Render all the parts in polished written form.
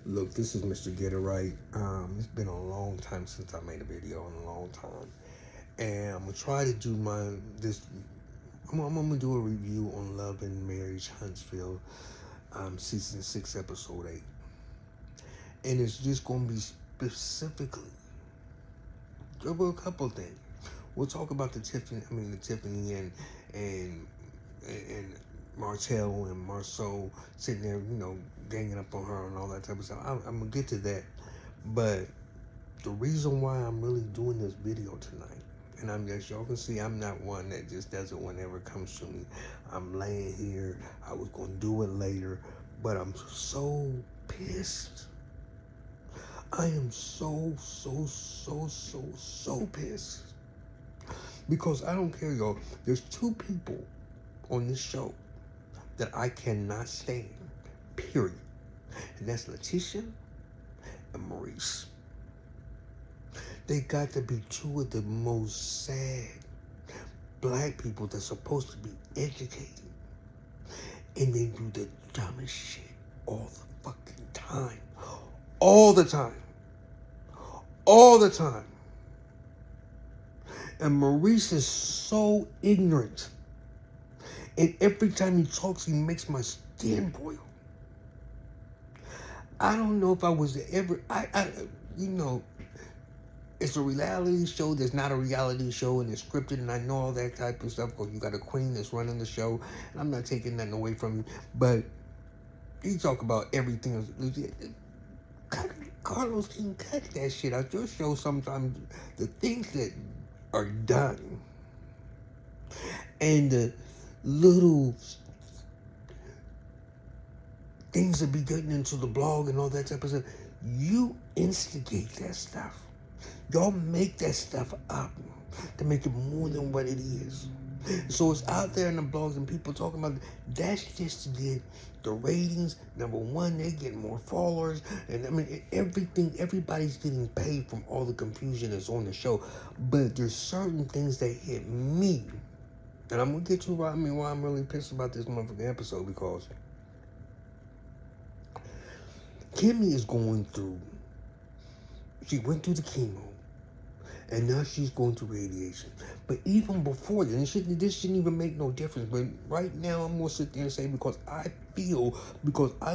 Look, this is Mr. Get It Right. It's been a long time since I made a video, in a long time, and I'm gonna try to do my this. I'm gonna do a review on Love and Marriage Huntsville, season 6, episode 8, and it's just gonna be specifically over a couple of things. We'll talk about the Tiffany and and Martel and Marsau sitting there, ganging up on her and all that type of stuff. I'm gonna get to that, but the reason why I'm really doing this video tonight, and as y'all can see, I'm not one that just does it whenever it comes to me. I'm laying here. I was gonna do it later, but I'm so pissed. I am so pissed because I don't care, y'all. There's two people on this show that I cannot stand, period. And that's Letitia and Maurice. They got to be two of the most sad black people that's supposed to be educated. And they do the dumbest shit all the fucking time. All the time. All the time. And Maurice is so ignorant. And every time he talks, he makes my skin boil. I don't know if I was ever, it's a reality show that's not a reality show, and it's scripted, and I know all that type of stuff because you got a queen that's running the show, and I'm not taking nothing away from you, but you talk about everything. Carlos can cut that shit out your show sometimes. The things that are done and the little things that be getting into the blog and all that type of stuff, you instigate that stuff. Y'all make that stuff up to make it more than what it is. So it's out there in the blogs and people talking about it. That's just to get the ratings. Number one, they get more followers. And everybody's getting paid from all the confusion that's on the show. But there's certain things that hit me. And I'm going to get to why I'm really pissed about this motherfucking episode, because Kimmy is going through, she went through the chemo, and now she's going through radiation. But even before that, and this shouldn't even make no difference, but right now I'm going to sit there and say, because I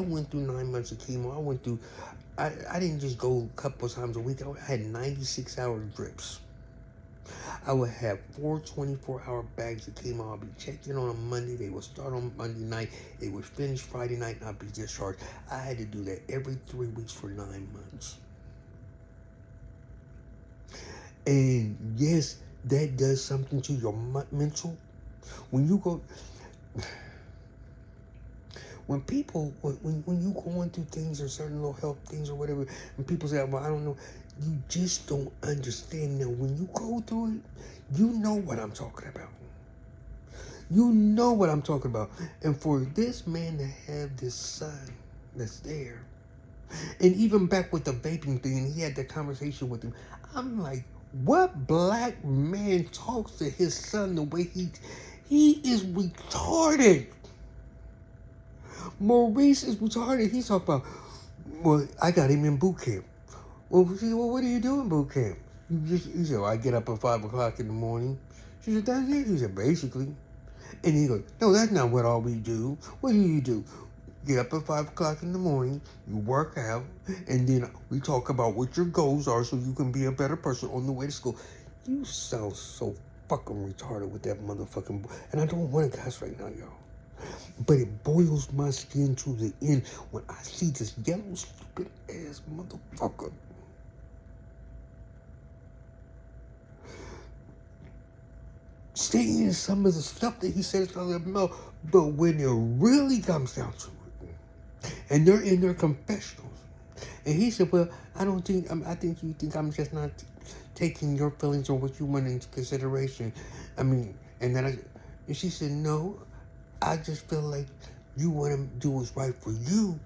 went through 9 months of chemo, I didn't just go a couple of times a week, I had 96-hour drips. I would have 4 24-hour bags of chemo. I'll be checked in on a Monday. They would start on Monday night. They would finish Friday night, and I'd be discharged. I had to do that every 3 weeks for 9 months. And yes, that does something to your mental. When you go, when you going through things or certain little health things or whatever, and people say, well, I don't know, you just don't understand. Now, when you go through it, you know what I'm talking about. You know what I'm talking about. And for this man to have this son that's there, and even back with the vaping thing, and he had that conversation with him, I'm like, what black man talks to his son the way he is retarded? Maurice is retarded. He's talking about, well, I got him in boot camp. Well, she said, well, what do you do in boot camp? He said, well, I get up at 5 o'clock in the morning. She said, that's it. He said, basically. And he goes, no, that's not what all we do. What do you do? Get up at 5 o'clock in the morning, you work out, and then we talk about what your goals are so you can be a better person on the way to school. You sound so fucking retarded with that motherfucking... And I don't want to cuss right now, y'all. But it boils my skin to the end when I see this yellow, stupid ass motherfucker saying some of the stuff that he says out of their mouth. But when it really comes down to it, and they're in their confessionals, and he said, well, I think you think I'm just not taking your feelings or what you want into consideration. And she said, no, I just feel like you want to do what's right for you,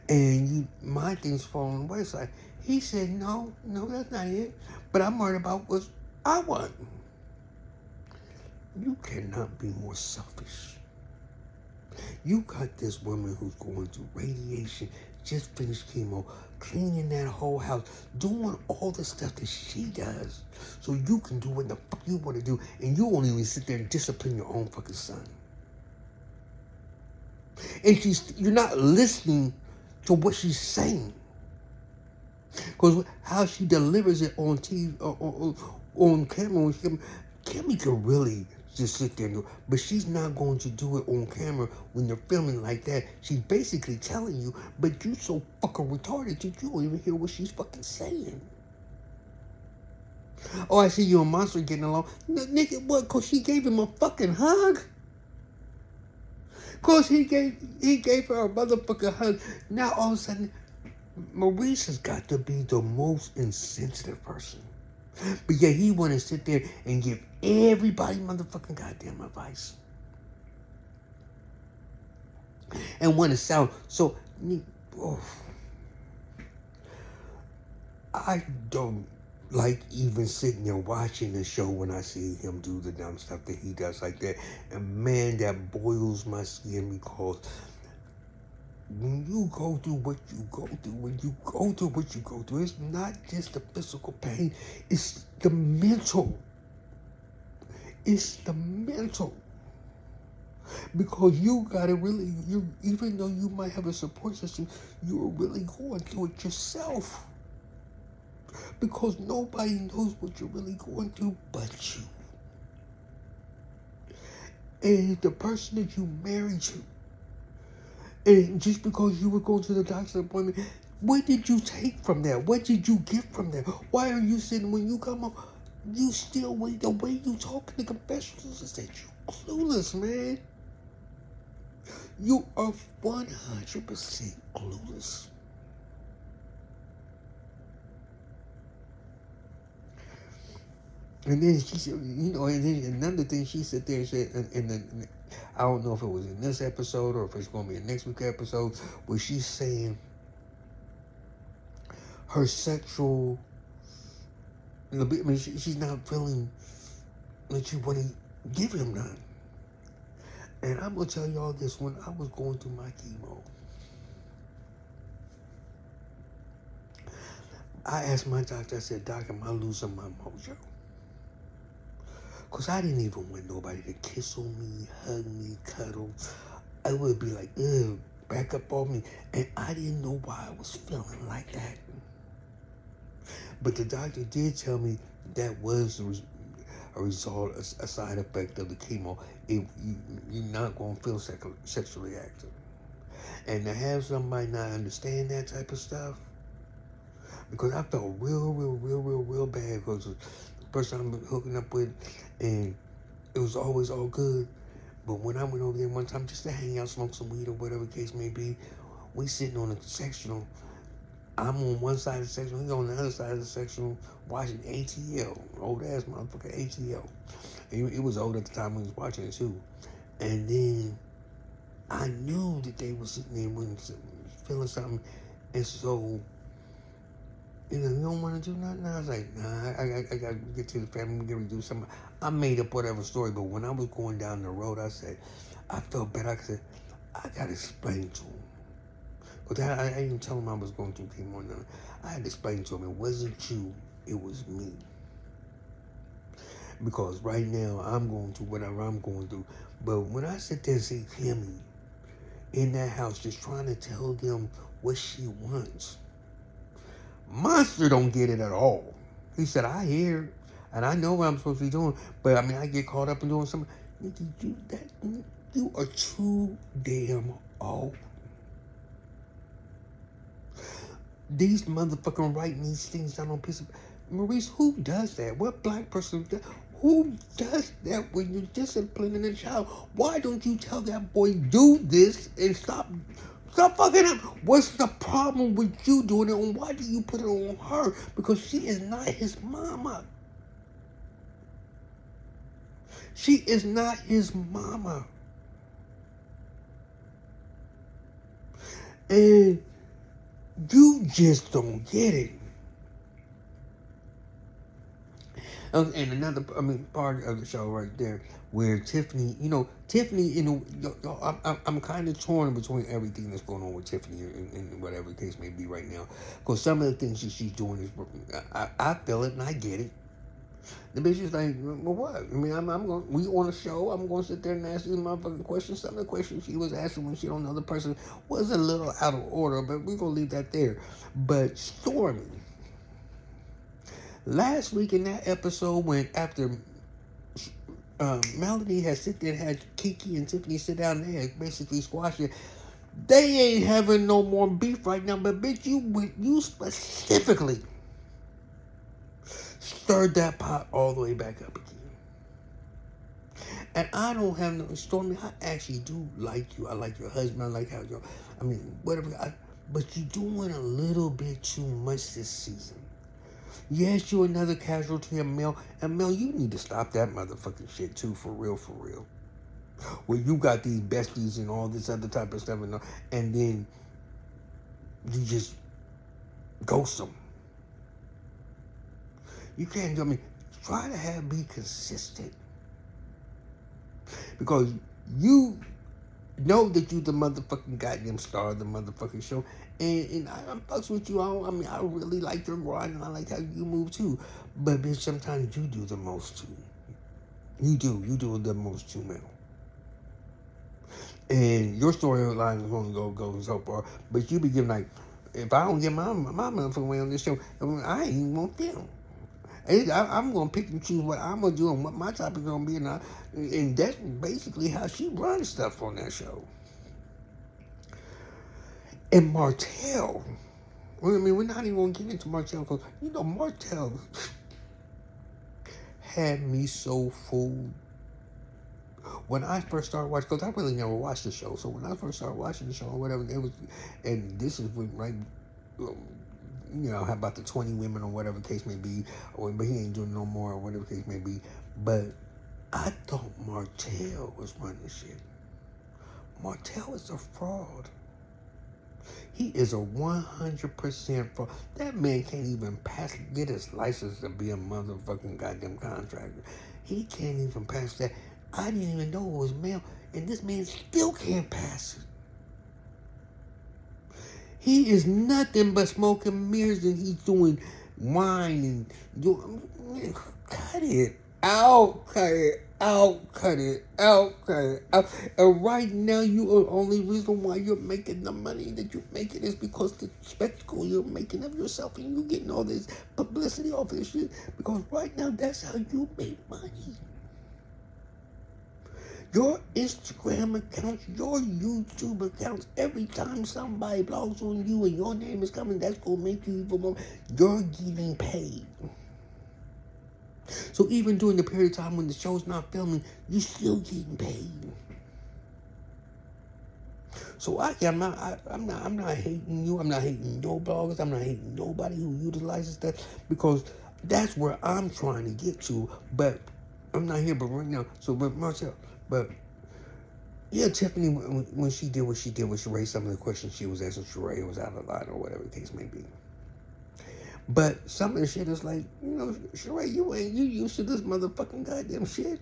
and my things fall on the wayside. He said, no, that's not it. But I'm worried about what I want. You cannot be more selfish. You got this woman who's going through radiation, just finished chemo, cleaning that whole house, doing all the stuff that she does, so you can do what the fuck you want to do, and you won't even sit there and discipline your own fucking son. And you're not listening to what she's saying, because how she delivers it on TV, on camera, Kimmy can really just sit there and do it, but she's not going to do it on camera when they're filming like that. She's basically telling you, but you so fucking retarded that you don't even hear what she's fucking saying. Oh, I see you and Monster getting along. Nigga, what? Because she gave him a fucking hug? Because he gave her a motherfucking hug. Now all of a sudden, Maurice has got to be the most insensitive person. But yeah, he want to sit there and give everybody motherfucking goddamn advice. And want to sound so... Oh, I don't like even sitting there watching the show when I see him do the dumb stuff that he does like that. And man, that boils my skin, because when you go through what you go through, it's not just the physical pain, it's the mental. It's the mental. Because you gotta really, even though you might have a support system, you're really going through it yourself. Because nobody knows what you're really going through but you. And the person that you married to, and just because you were going to the doctor's appointment, what did you take from that? What did you get from that? Why are you sitting, when you come home, you still wait? The way you talk in the confessionals is that you clueless, man. You are 100% clueless. And then she said, and then another thing she said there, said, I don't know if it was in this episode or if it's going to be a next week episode, where she's saying her sexual, she's not feeling that she want to give him none. And I'm going to tell y'all this, when I was going through my chemo, I asked my doctor, I said, Doc, am I losing my mojo? Because I didn't even want nobody to kiss on me, hug me, cuddle. I would be like, ugh, back up on me. And I didn't know why I was feeling like that. But the doctor did tell me that was a result, a side effect of the chemo. You're not going to feel sexually active. And to have somebody not understand that type of stuff, because I felt real bad, because the person I'm hooking up with, and it was always all good. But when I went over there one time just to hang out, smoke some weed or whatever the case may be, we sitting on a sectional. I'm on one side of the sectional, he's on the other side of the sectional watching ATL, old ass motherfucker ATL. And it was old at the time when he was watching it too. And then I knew that they were sitting there feeling something, and so, you don't want to do nothing? I was like, nah, I got to get to the family, we got to do something. I made up whatever story, but when I was going down the road, I said, I felt bad. I said, I got to explain to him. But I didn't tell him I was going through chemo or nothing. I had to explain to him, it wasn't you, it was me. Because right now, I'm going through whatever I'm going through. But when I sit there and see Kimmy in that house just trying to tell them what she wants, Monster don't get it at all. He said, I hear it, and I know what I'm supposed to be doing, but I get caught up in doing something. Nigga, you are too damn old. These motherfucking writing these things down on piece of... Maurice, who does that? What black person does? Who does that when you're disciplining a child? Why don't you tell that boy, do this and stop fucking up? What's the problem with you doing it, and why do you put it on her? Because she is not his mama. She is not his mama. And you just don't get it. And another, part of the show right there where Tiffany, Tiffany, I'm kind of torn between everything that's going on with Tiffany and whatever the case may be right now. Because some of the things that she's doing is, I feel it and I get it. The bitch is like, well, what? I mean, we on a show. I'm going to sit there and ask these motherfucking questions. Some of the questions she was asking when she don't know the person was a little out of order, but we're going to leave that there. But Stormy, last week in that episode, when after Melody had sit there and had Kiki and Tiffany sit down there and basically squash it, they ain't having no more beef right now. But bitch, you specifically stirred that pot all the way back up again. And I don't have no Stormy. I actually do like you. I like your husband. I like how you. Whatever. But you're doing a little bit too much this season. Yes, you're another casualty of Mel. And Mel, you need to stop that motherfucking shit too, for real, for real. Where you got these besties and all this other type of stuff, and then you just ghost them. You can't do. Try to be consistent, because you know that you the motherfucking goddamn star of the motherfucking show, and I fucks with you. I really like your grind, and I like how you move too. But bitch, sometimes you do the most too. You do the most too, Mel. And your storyline is going to go so far, but you be giving like, if I don't get my motherfucking way on this show, I ain't even want them. I'm going to pick and choose what I'm going to do and what my topic is going to be. And that's basically how she runs stuff on that show. And Martel, we're not even going to get into Martel, because, Martel had me so fooled. When I first started watching, because I really never watched the show, so when I first started watching the show or whatever, and this is when, right, how about the 20 women or whatever the case may be, but he ain't doing no more or whatever the case may be. But I thought Martel was running shit. Martel is a fraud. He is a 100% fraud. That man can't even get his license to be a motherfucking goddamn contractor. He can't even pass that. I didn't even know it was male, and this man still can't pass it. He is nothing but smoking mirrors, and he's doing wine and doing. Cut it out, cut it out, cut it out, cut it out. And right now, you are only reason why you're making the money that you're making is because the spectacle you're making of yourself, and you getting all this publicity off this shit. Because right now, that's how you make money. Your Instagram accounts, your YouTube accounts, every time somebody blogs on you and your name is coming, that's going to make you even more. You're getting paid. So even during the period of time when the show's not filming, you're still getting paid. So I'm not hating you. I'm not hating no bloggers. I'm not hating nobody who utilizes that, because that's where I'm trying to get to. But I'm not here, but right now. So, but Marcel. But, yeah, Tiffany, when she did what she did with Sheree, some of the questions she was asking Sheree was out of line or whatever the case may be. But some of the shit is like, Sheree, you used to this motherfucking goddamn shit.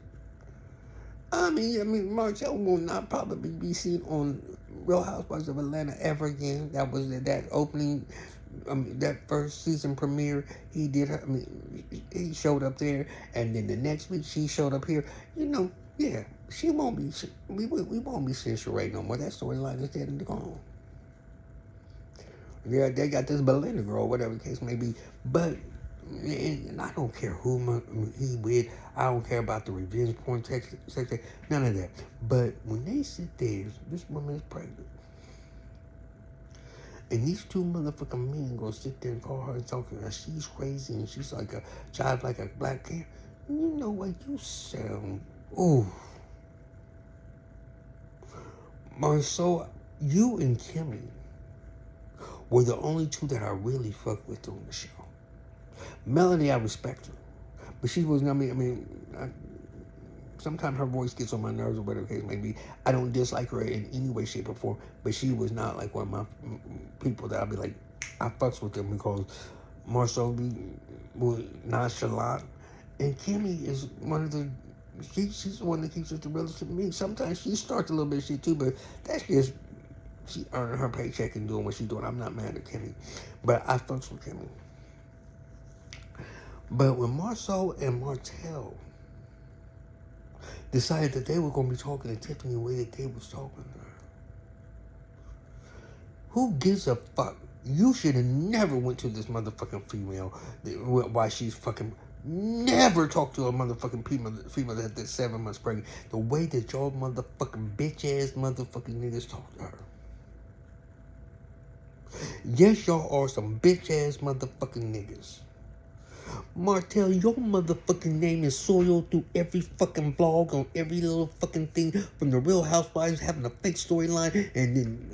Marcel will not probably be seen on Real Housewives of Atlanta ever again. That was that opening, that first season premiere. He did her. He showed up there, and then the next week she showed up here. Yeah, she won't be. We won't be seeing Sheree no more. That storyline is dead and gone. Yeah, they got this Belinda girl, whatever the case may be. But and I don't care who he with. I don't care about the revenge porn section. None of that. But when they sit there, this woman is pregnant. And these two motherfucking men gonna sit there and call her and talk to her. She's crazy and she's like a child, like a black cat. You know what? You sound. Ooh. Marsau, you and Kimmy were the only two that I really fucked with on the show. Melanie, I respect her. But she was, sometimes her voice gets on my nerves or whatever the case may be. I don't dislike her in any way, shape, or form. But she was not like one of my people that I'd be like, I fucks with them, because Marsau was nonchalant. And Kimmy is one of the, she's the one that keeps it the realest to me. Sometimes she starts a little bit of shit too, but that's just, she earning her paycheck and doing what she's doing. I'm not mad at Kimmy, but I fucks with Kimmy. But when Marsau and Martel decided that they were going to be talking to Tiffany the way that they was talking to her, who gives a fuck? You should have never went to this motherfucking female while she's fucking, never talked to a motherfucking female that's 7 months pregnant. The way that y'all motherfucking bitch ass motherfucking niggas talk to her. Yes, y'all are some bitch ass motherfucking niggas. Martel, your motherfucking name is soiled through every fucking blog on every little fucking thing, from the Real Housewives having a fake storyline, and then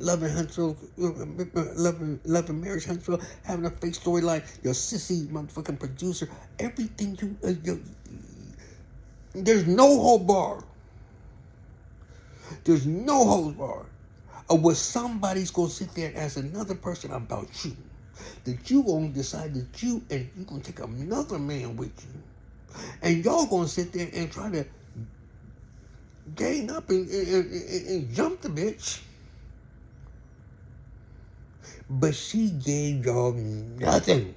loving Marriage Huntsville having a fake storyline. Your sissy motherfucking producer, everything there's no hold bar. There's no hold bar of what somebody's gonna sit there and ask another person about you. That you gonna decide that you gonna take another man with you, and y'all gonna sit there and try to gang up and jump the bitch. But she gave y'all nothing.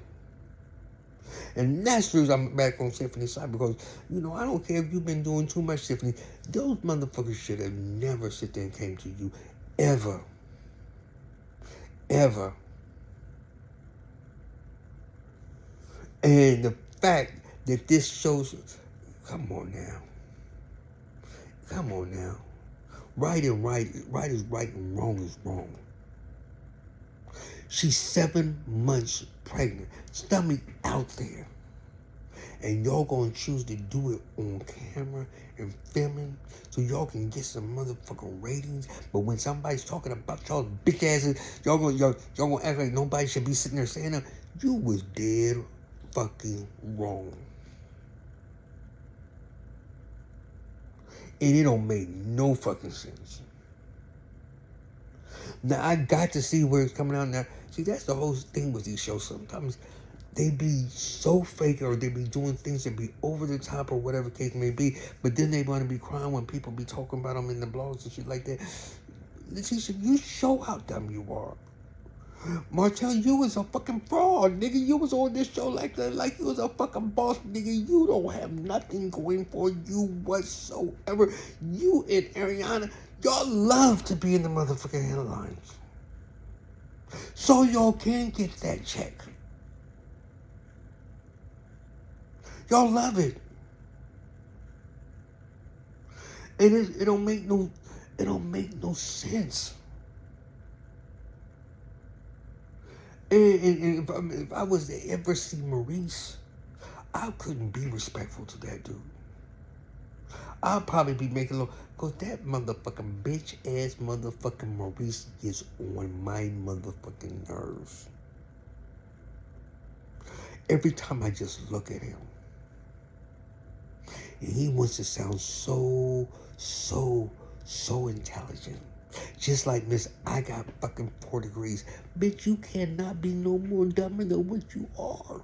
And that's the reason I'm back on Tiffany's side, because, I don't care if you've been doing too much, Tiffany. Those motherfuckers should have never sit there and came to you. Ever. Ever. And the fact that this shows, come on now. Right is right and wrong is wrong. She's 7 months pregnant, stomach out there. And y'all gonna choose to do it on camera and filming so y'all can get some motherfucking ratings. But when somebody's talking about y'all bitch asses, y'all gonna act like nobody should be sitting there saying that. You was dead fucking wrong. And it don't make no fucking sense. Now, I got to see where it's coming out now. See, that's the whole thing with these shows. Sometimes they be so fake, or they be doing things that be over the top, or whatever case may be. But then they want to be crying when people be talking about them in the blogs and shit like that. You show how dumb you are. Martel, you was a fucking fraud, nigga. You was on this show like you was a fucking boss, nigga. You don't have nothing going for you whatsoever. You and Ariana, y'all love to be in the motherfucking headlines. So y'all can get that check. Y'all love it. And it don't make no sense. And if I was to ever see Maurice, I couldn't be respectful to that dude. I'll probably be making a little, because that motherfucking bitch ass motherfucking Maurice gets on my motherfucking nerves. Every time I just look at him. And he wants to sound so intelligent. Just like Miss, I got fucking 4 degrees. Bitch, you cannot be no more dumber than what you are.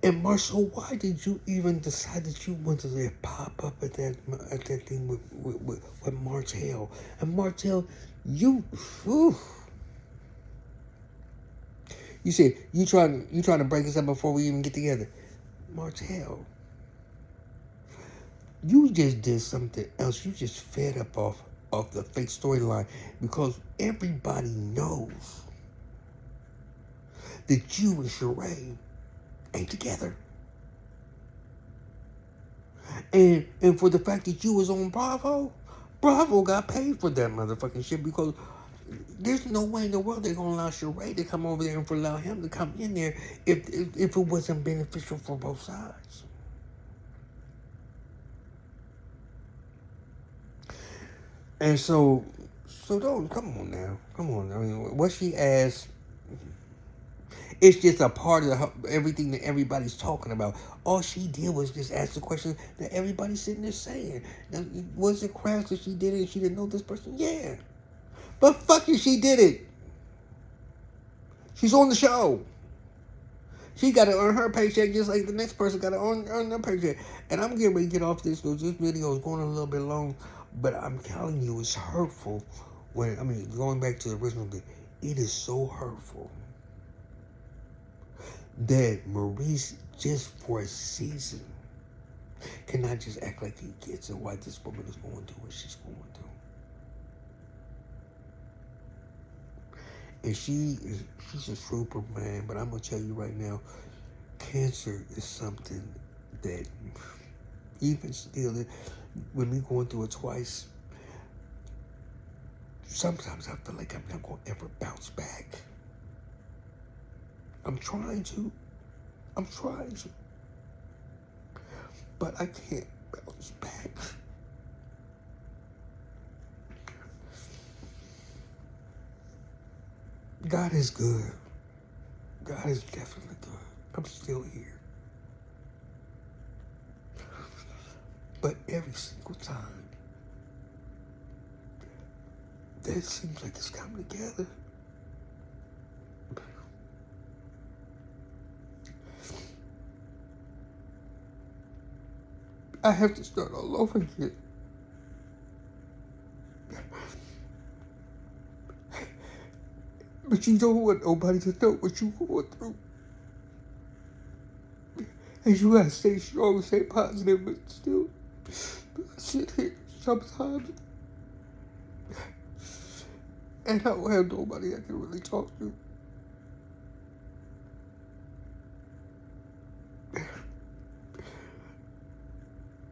And Marshall, why did you even decide that you wanted to pop up at that thing with Martel? And Martel, you said you trying to break us up before we even get together. Martel, you just did something else. You just fed up off the fake storyline, because everybody knows that you and Sheree ain't together. And for the fact that you was on Bravo got paid for that motherfucking shit, because there's no way in the world they're gonna allow Sheree to come over there and allow him to come in there if it wasn't beneficial for both sides. And so don't, come on now. I mean, what she asked, it's just a part of everything that everybody's talking about. All she did was just ask the question that everybody's sitting there saying. Now, was it crass that she did it and she didn't know this person? Yeah. But fucking she did it. She's on the show. She got to earn her paycheck just like the next person got to earn their paycheck. And I'm getting ready to get off this because this video is going a little bit long. But I'm telling you, it's hurtful. Going back to the original thing, it is so hurtful that Maurice, just for a season, cannot just act like he gets it why this woman is going through what she's going through. And she's a trooper, man. But I'm going to tell you right now, cancer is something that, even still, with me going through it twice, sometimes I feel like I'm not going to ever bounce back. I'm trying to. But I can't bounce back. God is good. God is definitely good. I'm still here. But every single time, that seems like it's coming together. I have to start all over again. But you don't want nobody to know what you're going through. And you gotta stay strong, stay positive, but still, I sit here sometimes and I don't have nobody I can really talk to.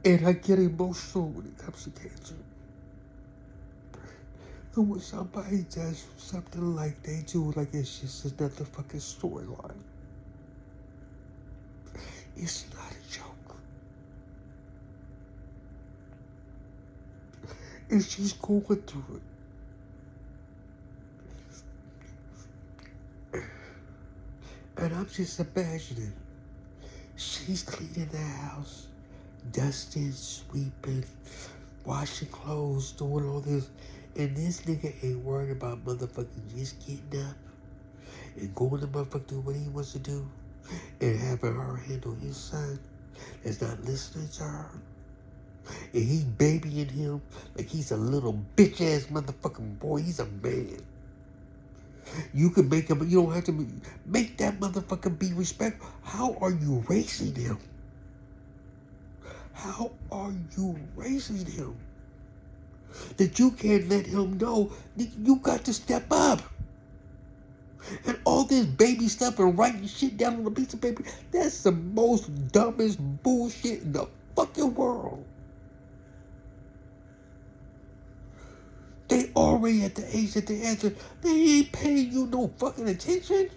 And I get emotional when it comes to cancer. And when somebody does something like they do, like it's just another fucking storyline. It's not a joke. And she's going through it. And I'm just imagining, she's cleaning the house, dusting, sweeping, washing clothes, doing all this. And this nigga ain't worried about motherfucking just getting up and going to motherfucking do what he wants to do and having her handle his son that's not listening to her. And he babying him like he's a little bitch ass motherfucking boy. He's a man. You can make him, but you don't have to make that motherfucker be respectful. How are you raising him? How are you raising him? That you can't let him know that you got to step up. And all this baby stuff and writing shit down on a piece of paper, that's the most dumbest bullshit in the fucking world. They already at the age that they answer, they ain't paying you no fucking attention.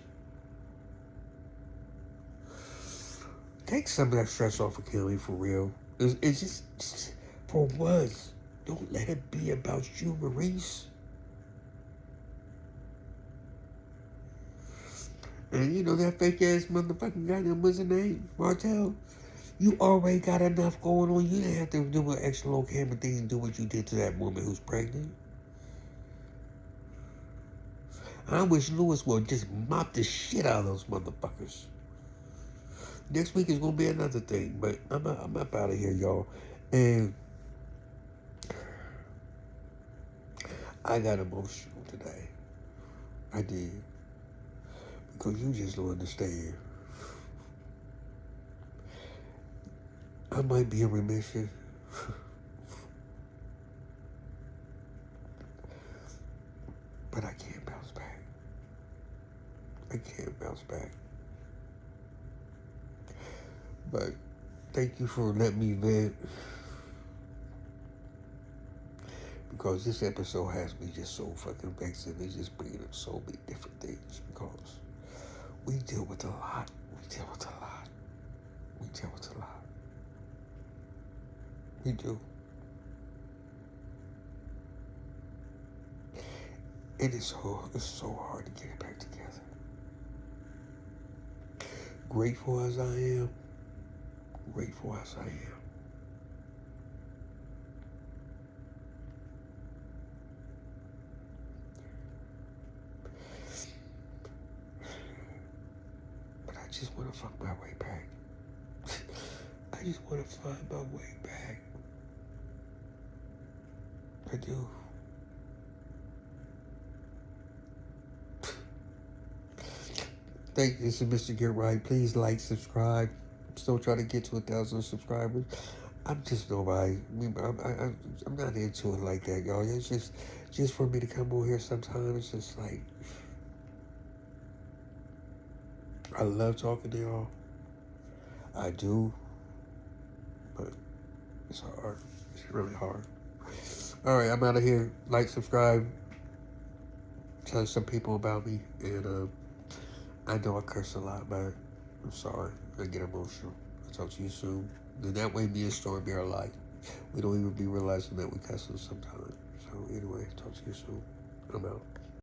Take some of that stress off of Kelly for real. It's just for once. Don't let it be about you, Maurice. And you know that fake ass motherfucking guy that was his name, Martel. You already got enough going on. You didn't have to do an extra little camera thing and do what you did to that woman who's pregnant. I wish Lewis would just mop the shit out of those motherfuckers. Next week is gonna be another thing, but I'm up out of here, y'all. And I got emotional today. I did. Because you just don't understand. I might be in remission. But I can't bounce back. I can't bounce back. But thank you for letting me vent. Because this episode has me just so fucking vexed, and it's just bringing up so many different things. Because we deal with a lot. We deal with a lot. We deal with a lot. We do. And it's so hard to get it back together. Grateful as I am. Grateful as I am. just want to fuck my way back. I just want to find my way back. I do. Thank you. This is Mr. Get Right. Please like, subscribe. I'm still trying to get to 1,000 subscribers. I'm just nobody. I'm not into it like that, y'all. It's just for me to come over here sometimes. It's just like, I love talking to y'all. I do. But it's hard. It's really hard. All right, I'm out of here. Like, subscribe. Tell some people about me. And I know I curse a lot, but I'm sorry. I get emotional. I'll talk to you soon. And that way, me and Stormy are alike. We don't even be realizing that we cuss sometimes. So anyway, talk to you soon. I'm out.